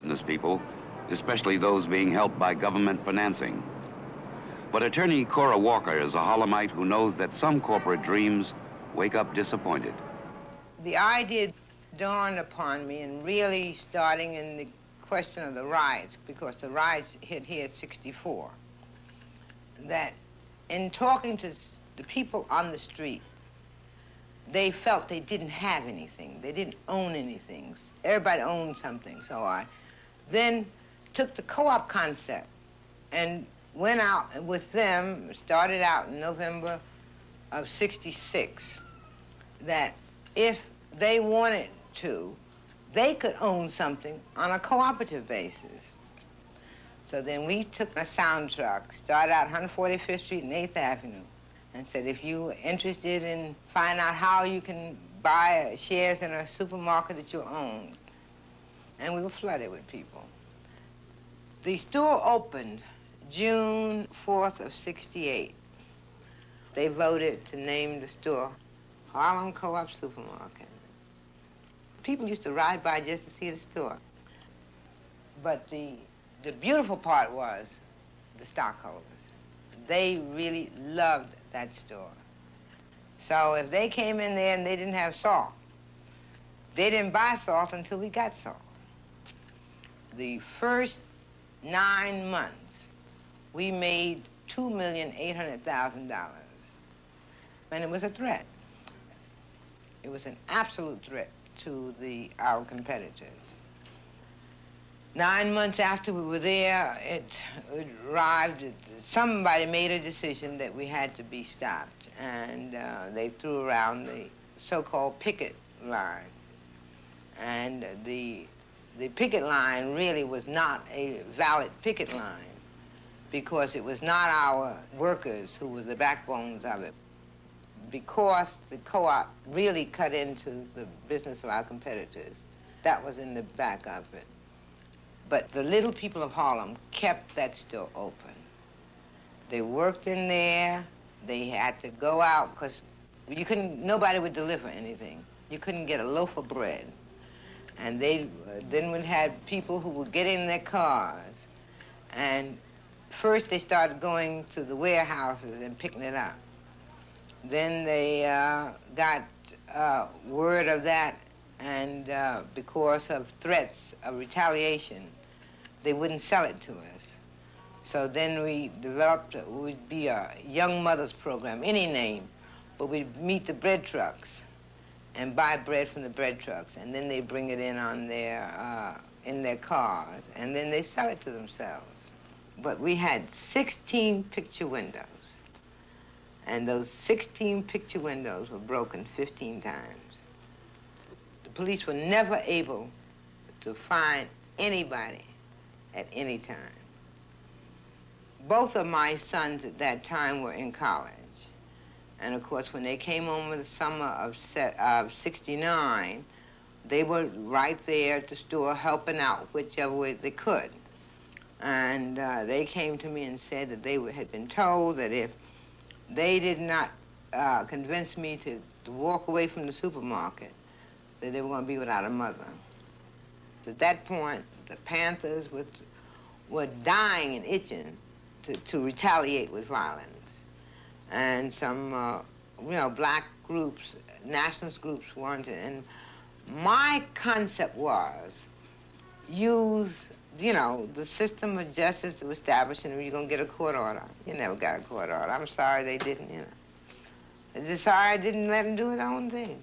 business people, especially those being helped by government financing. But attorney Cora Walker is a Harlemite who knows that some corporate dreams wake up disappointed. The idea dawned upon me, and really starting in the question of the riots, because the riots hit here at 64, that in talking to the people on the street, they felt they didn't have anything. They didn't own anything. Everybody owned something. So I then took the co-op concept and went out with them, started out in November of 66, that if they wanted to, they could own something on a cooperative basis. So then we took a sound truck, started out 145th Street and 8th Avenue, and said, if you're interested in finding out how you can buy shares in a supermarket that you own. And we were flooded with people. The store opened June 4th of 68. They voted to name the store Harlem Coop Supermarket. People used to ride by just to see the store. But the beautiful part was the stockholders. They really loved that store. So if they came in there and they didn't have salt, they didn't buy salt until we got salt. The first 9 months, we made $2,800,000. And it was a threat. It was an absolute threat to our competitors. 9 months after we were there, it arrived, somebody made a decision that we had to be stopped, and they threw around the so-called picket line. And the picket line really was not a valid picket line because it was not our workers who were the backbones of it. Because the co-op really cut into the business of our competitors, that was in the back of it. But the little people of Harlem kept that store open. They worked in there. They had to go out because nobody would deliver anything. You couldn't get a loaf of bread. And then we had people who would get in their cars. And first they started going to the warehouses and picking it up. Then they got word of that, and because of threats of retaliation, they wouldn't sell it to us. So then we developed, it would be a young mothers program, any name, but we'd meet the bread trucks and buy bread from the bread trucks, and then they bring it in on in their cars, and then they sell it to themselves. But we had 16 picture windows, and those 16 picture windows were broken 15 times. The police were never able to find anybody at any time. Both of my sons at that time were in college. And of course, when they came home in the summer of 69, they were right there at the store helping out whichever way they could. And they came to me and said that they had been told that if they did not convince me to walk away from the supermarket, that they were going to be without a mother. At that point, the Panthers were dying and itching to retaliate with violence. And some, black groups, nationalist groups wanted. And my concept was use, the system of justice to establish, and you're going to get a court order. You never got a court order. I'm sorry they didn't, I'm just sorry I didn't let them do his own thing.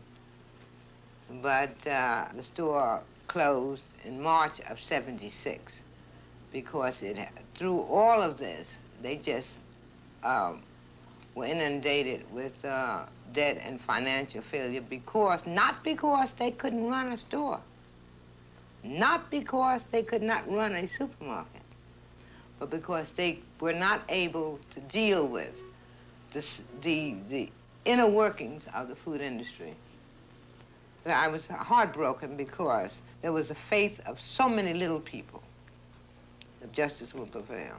But the store closed in March of 76 because through all of this, they just were inundated with debt and financial failure not because they couldn't run a store, not because they could not run a supermarket, but because they were not able to deal with the inner workings of the food industry. I was heartbroken because there was a faith of so many little people that justice would prevail.